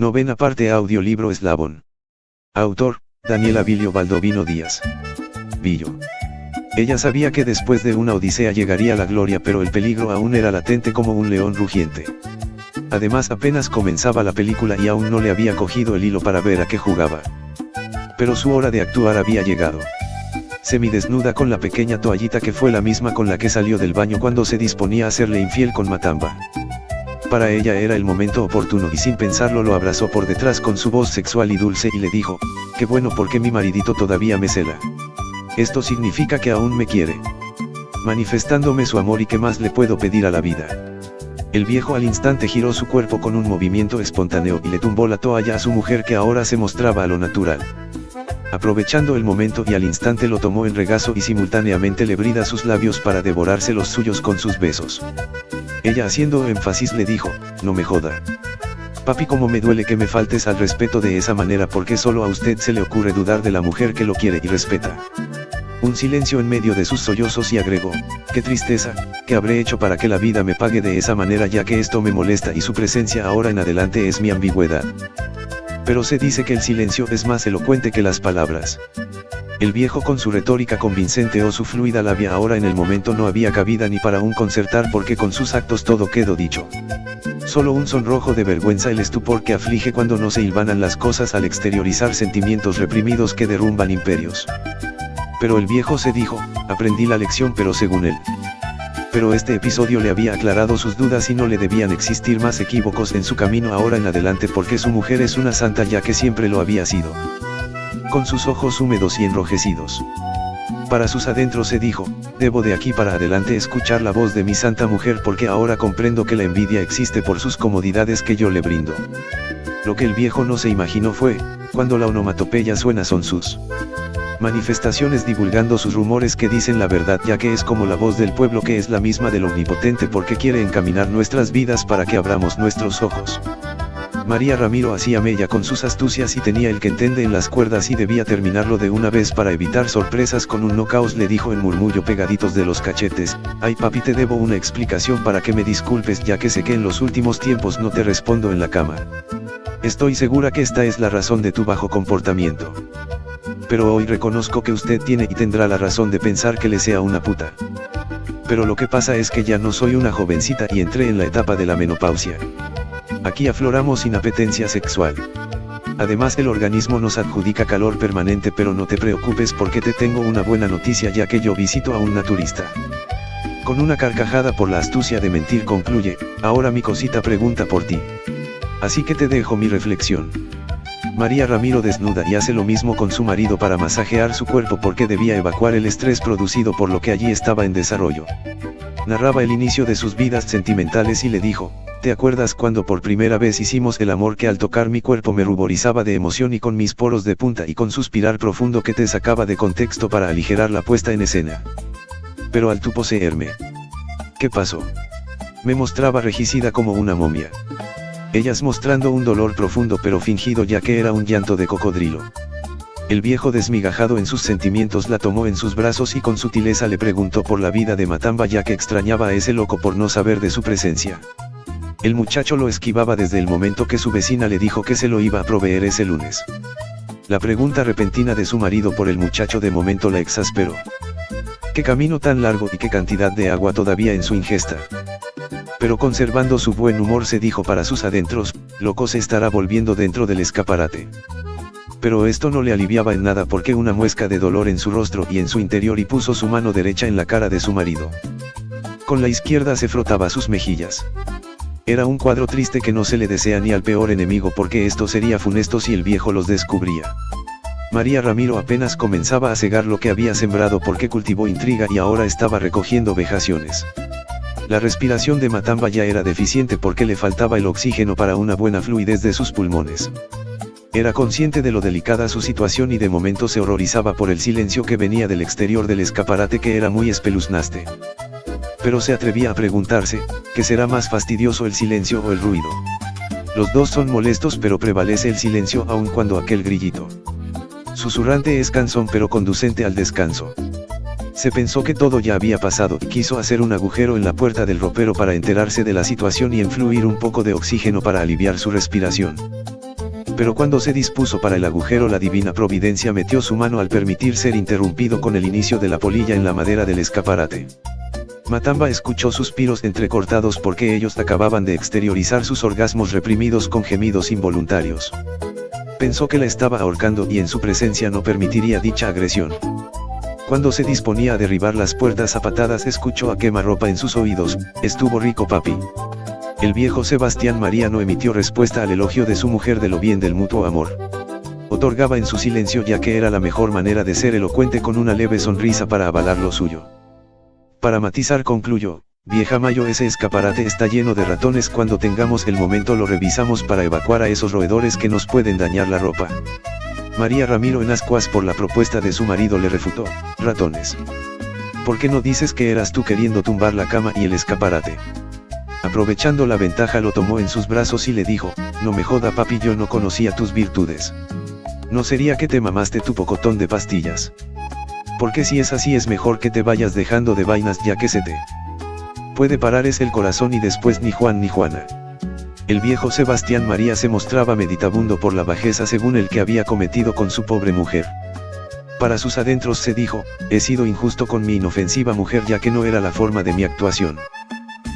Novena parte audiolibro Eslabón. Autor, Daniela Villo Baldovino Díaz. Villo. Ella sabía que después de una odisea llegaría la gloria, pero el peligro aún era latente como un león rugiente. Además apenas comenzaba la película y aún no le había cogido el hilo para ver a qué jugaba. Pero su hora de actuar había llegado. Semidesnuda con la pequeña toallita que fue la misma con la que salió del baño cuando se disponía a serle infiel con Matamba. Para ella era el momento oportuno y sin pensarlo lo abrazó por detrás con su voz sexual y dulce y le dijo: «Qué bueno, porque mi maridito todavía me cela. Esto significa que aún me quiere, manifestándome su amor, y qué más le puedo pedir a la vida». El viejo al instante giró su cuerpo con un movimiento espontáneo y le tumbó la toalla a su mujer, que ahora se mostraba a lo natural. Aprovechando el momento y al instante lo tomó en regazo y simultáneamente le brida sus labios para devorarse los suyos con sus besos. Ella, haciendo énfasis, le dijo: «No me joda. Papi, cómo me duele que me faltes al respeto de esa manera, porque solo a usted se le ocurre dudar de la mujer que lo quiere y respeta». Un silencio en medio de sus sollozos y agregó: «Qué tristeza, ¿qué habré hecho para que la vida me pague de esa manera, ya que esto me molesta y su presencia ahora en adelante es mi ambigüedad? Pero se dice que el silencio es más elocuente que las palabras». El viejo, con su retórica convincente o su fluida labia, ahora en el momento no había cabida ni para un concertar, porque con sus actos todo quedó dicho. Solo un sonrojo de vergüenza, el estupor que aflige cuando no se hilvanan las cosas al exteriorizar sentimientos reprimidos que derrumban imperios. Pero el viejo se dijo: «Aprendí la lección», pero según él. Pero este episodio le había aclarado sus dudas y no le debían existir más equívocos en su camino ahora en adelante, porque su mujer es una santa, ya que siempre lo había sido. Con sus ojos húmedos y enrojecidos, para sus adentros se dijo: «Debo de aquí para adelante escuchar la voz de mi santa mujer, porque ahora comprendo que la envidia existe por sus comodidades que yo le brindo». Lo que el viejo no se imaginó fue, cuando la onomatopeya suena, son sus manifestaciones divulgando sus rumores que dicen la verdad, ya que es como la voz del pueblo, que es la misma del Omnipotente, porque quiere encaminar nuestras vidas para que abramos nuestros ojos. María Ramiro hacía mella con sus astucias y tenía el que entende en las cuerdas, y debía terminarlo de una vez para evitar sorpresas. Con un nocaos le dijo en murmullo pegaditos de los cachetes: «Ay papi, te debo una explicación para que me disculpes, ya que sé que en los últimos tiempos no te respondo en la cama. Estoy segura que esta es la razón de tu bajo comportamiento. Pero hoy reconozco que usted tiene y tendrá la razón de pensar que le sea una puta. Pero lo que pasa es que ya no soy una jovencita y entré en la etapa de la menopausia. Aquí afloramos inapetencia sexual. Además, el organismo nos adjudica calor permanente, pero no te preocupes, porque te tengo una buena noticia, ya que yo visito a un naturista». Con una carcajada por la astucia de mentir concluye: «Ahora mi cosita pregunta por ti. Así que te dejo mi reflexión». María Ramiro desnuda y hace lo mismo con su marido para masajear su cuerpo, porque debía evacuar el estrés producido por lo que allí estaba en desarrollo. Narraba el inicio de sus vidas sentimentales y le dijo: «¿Te acuerdas cuando por primera vez hicimos el amor, que al tocar mi cuerpo me ruborizaba de emoción y con mis poros de punta y con suspirar profundo que te sacaba de contexto para aligerar la puesta en escena? Pero al tu poseerme, ¿qué pasó? Me mostraba regicida como una momia». Ellas mostrando un dolor profundo pero fingido, ya que era un llanto de cocodrilo. El viejo, desmigajado en sus sentimientos, la tomó en sus brazos y con sutileza le preguntó por la vida de Matamba, ya que extrañaba a ese loco por no saber de su presencia. El muchacho lo esquivaba desde el momento que su vecina le dijo que se lo iba a proveer ese lunes. La pregunta repentina de su marido por el muchacho de momento la exasperó. Qué camino tan largo y qué cantidad de agua todavía en su ingesta. Pero conservando su buen humor se dijo para sus adentros: «Loco se estará volviendo dentro del escaparate». Pero esto no le aliviaba en nada, porque una muesca de dolor en su rostro y en su interior, y puso su mano derecha en la cara de su marido. Con la izquierda se frotaba sus mejillas. Era un cuadro triste que no se le desea ni al peor enemigo, porque esto sería funesto si el viejo los descubría. María Ramiro apenas comenzaba a cegar lo que había sembrado, porque cultivó intriga y ahora estaba recogiendo vejaciones. La respiración de Matamba ya era deficiente, porque le faltaba el oxígeno para una buena fluidez de sus pulmones. Era consciente de lo delicada su situación y de momento se horrorizaba por el silencio que venía del exterior del escaparate, que era muy espeluznante. Pero se atrevía a preguntarse: ¿qué será más fastidioso, el silencio o el ruido? Los dos son molestos, pero prevalece el silencio, aun cuando aquel grillito susurrante es cansón pero conducente al descanso. Se pensó que todo ya había pasado y quiso hacer un agujero en la puerta del ropero para enterarse de la situación y enfluir un poco de oxígeno para aliviar su respiración. Pero cuando se dispuso para el agujero, la divina providencia metió su mano al permitir ser interrumpido con el inicio de la polilla en la madera del escaparate. Matamba escuchó suspiros entrecortados porque ellos acababan de exteriorizar sus orgasmos reprimidos con gemidos involuntarios. Pensó que la estaba ahorcando y en su presencia no permitiría dicha agresión. Cuando se disponía a derribar las puertas a patadas, escuchó a quemarropa en sus oídos: «Estuvo rico, papi». El viejo Sebastián María no emitió respuesta al elogio de su mujer de lo bien del mutuo amor. Otorgaba en su silencio, ya que era la mejor manera de ser elocuente, con una leve sonrisa para avalar lo suyo. Para matizar concluyó: «Vieja Mayo, ese escaparate está lleno de ratones. Cuando tengamos el momento lo revisamos para evacuar a esos roedores que nos pueden dañar la ropa». María Ramiro, en ascuas por la propuesta de su marido, le refutó: «¿Ratones? ¿Por qué no dices que eras tú queriendo tumbar la cama y el escaparate?». Aprovechando la ventaja, lo tomó en sus brazos y le dijo: «No me joda, papi, yo no conocía tus virtudes. ¿No sería que te mamaste tu pocotón de pastillas? Porque si es así, es mejor que te vayas dejando de vainas, ya que se te puede parar es el corazón y después ni Juan ni Juana». El viejo Sebastián María se mostraba meditabundo por la bajeza según el que había cometido con su pobre mujer. Para sus adentros se dijo: «He sido injusto con mi inofensiva mujer, ya que no era la forma de mi actuación.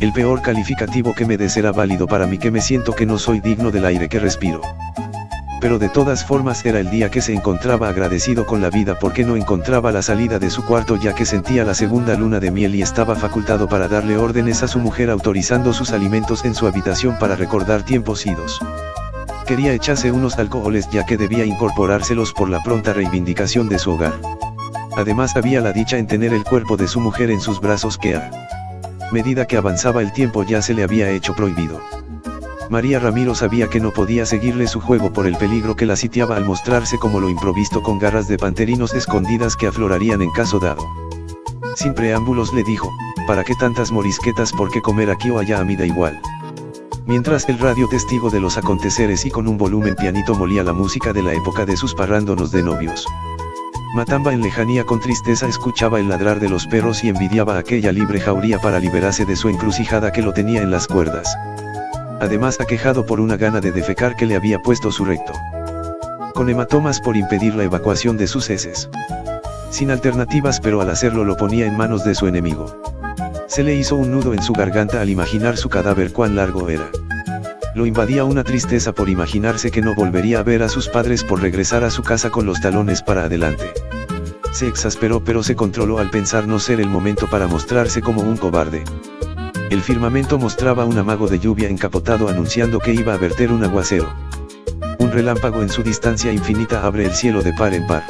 El peor calificativo que me des era válido para mí, que me siento que no soy digno del aire que respiro». Pero de todas formas era el día que se encontraba agradecido con la vida porque no encontraba la salida de su cuarto, ya que sentía la segunda luna de miel y estaba facultado para darle órdenes a su mujer, autorizando sus alimentos en su habitación para recordar tiempos idos. Quería echarse unos alcoholes, ya que debía incorporárselos por la pronta reivindicación de su hogar. Además había la dicha en tener el cuerpo de su mujer en sus brazos, que a medida que avanzaba el tiempo ya se le había hecho prohibido. María Ramiro sabía que no podía seguirle su juego por el peligro que la sitiaba al mostrarse como lo improvisto, con garras de panterinos escondidas que aflorarían en caso dado. Sin preámbulos le dijo: «¿Para qué tantas morisquetas? ¿Por qué comer aquí o allá? A mí da igual». Mientras el radio, testigo de los aconteceres y con un volumen pianito, molía la música de la época de sus parrándonos de novios. Matamba, en lejanía, con tristeza escuchaba el ladrar de los perros y envidiaba aquella libre jauría para liberarse de su encrucijada que lo tenía en las cuerdas. Además, aquejado por una gana de defecar que le había puesto su recto, con hematomas por impedir la evacuación de sus heces. Sin alternativas, pero al hacerlo lo ponía en manos de su enemigo. Se le hizo un nudo en su garganta al imaginar su cadáver, cuán largo era. Lo invadía una tristeza por imaginarse que no volvería a ver a sus padres, por regresar a su casa con los talones para adelante. Se exasperó, pero se controló al pensar no ser el momento para mostrarse como un cobarde. El firmamento mostraba un amago de lluvia encapotado, anunciando que iba a verter un aguacero. Un relámpago en su distancia infinita abre el cielo de par en par,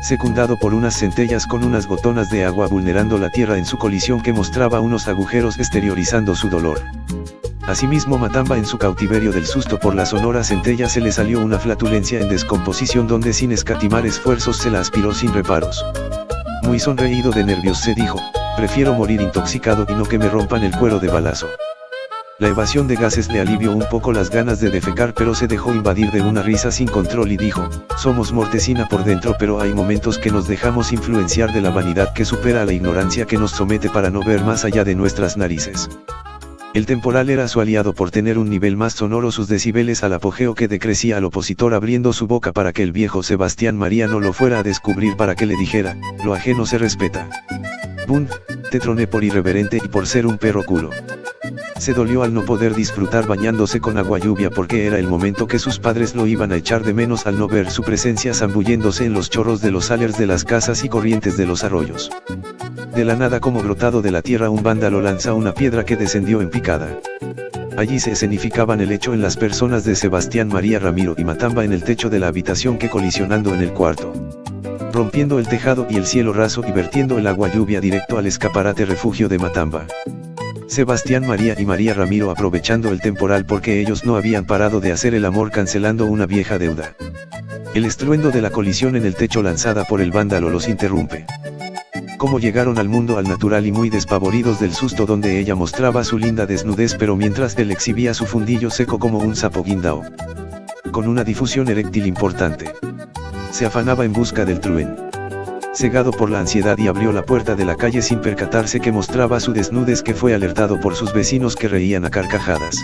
secundado por unas centellas con unas gotonas de agua vulnerando la tierra en su colisión, que mostraba unos agujeros exteriorizando su dolor. Asimismo, Matamba, en su cautiverio del susto por la sonora centella, se le salió una flatulencia en descomposición donde sin escatimar esfuerzos se la aspiró sin reparos. Muy sonreído de nervios se dijo: «Prefiero morir intoxicado y no que me rompan el cuero de balazo». La evasión de gases le alivió un poco las ganas de defecar, pero se dejó invadir de una risa sin control y dijo: «Somos mortecina por dentro, pero hay momentos que nos dejamos influenciar de la vanidad que supera a la ignorancia que nos somete para no ver más allá de nuestras narices». El temporal era su aliado por tener un nivel más sonoro, sus decibeles al apogeo, que decrecía al opositor, abriendo su boca para que el viejo Sebastián María no lo fuera a descubrir, para que le dijera: «Lo ajeno se respeta». «Bum», te troné por irreverente y por ser un perro culo. Se dolió al no poder disfrutar bañándose con agua lluvia, porque era el momento que sus padres lo iban a echar de menos al no ver su presencia zambulléndose en los chorros de los salers de las casas y corrientes de los arroyos. De la nada, como brotado de la tierra, un vándalo lanza una piedra que descendió en picada. Allí se escenificaban el hecho en las personas de Sebastián María Ramiro y Matamba en el techo de la habitación, que, colisionando en el cuarto, rompiendo el tejado y el cielo raso y vertiendo el agua lluvia directo al escaparate refugio de Matamba. Sebastián María y María Ramiro, aprovechando el temporal porque ellos no habían parado de hacer el amor, cancelando una vieja deuda. El estruendo de la colisión en el techo lanzada por el vándalo los interrumpe. Como llegaron al mundo al natural y muy despavoridos del susto, donde ella mostraba su linda desnudez, pero mientras él exhibía su fundillo seco como un sapo guindao, con una difusión eréctil importante, se afanaba en busca del truén. Cegado por la ansiedad, y abrió la puerta de la calle sin percatarse que mostraba su desnudez, que fue alertado por sus vecinos, que reían a carcajadas.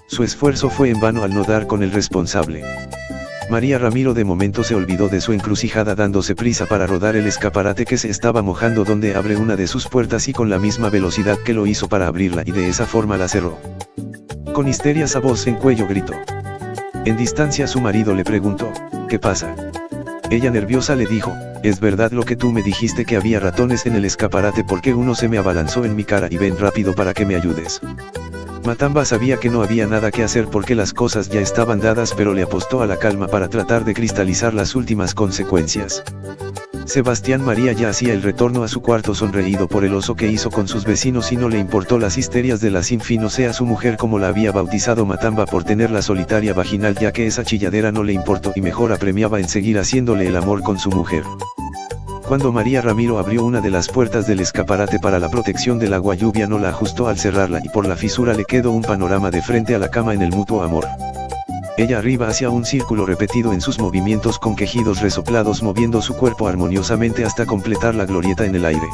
Su esfuerzo fue en vano al no dar con el responsable. María Ramiro de momento se olvidó de su encrucijada dándose prisa para rodar el escaparate que se estaba mojando donde abre una de sus puertas y con la misma velocidad que lo hizo para abrirla y de esa forma la cerró. Con histerias a voz en cuello gritó. En distancia su marido le preguntó, ¿qué pasa? Ella nerviosa le dijo, es verdad lo que tú me dijiste que había ratones en el escaparate porque uno se me abalanzó en mi cara y ven rápido para que me ayudes. Matamba sabía que no había nada que hacer porque las cosas ya estaban dadas pero le apostó a la calma para tratar de cristalizar las últimas consecuencias. Sebastián María ya hacía el retorno a su cuarto sonreído por el oso que hizo con sus vecinos y no le importó las histerias de la Sinfín o sea su mujer como la había bautizado Matamba por tener la solitaria vaginal ya que esa chilladera no le importó y mejor apremiaba en seguir haciéndole el amor con su mujer. Cuando María Ramiro abrió una de las puertas del escaparate para la protección del agua lluvia no la ajustó al cerrarla y por la fisura le quedó un panorama de frente a la cama en el mutuo amor. Ella arriba hacía un círculo repetido en sus movimientos con quejidos resoplados moviendo su cuerpo armoniosamente hasta completar la glorieta en el aire.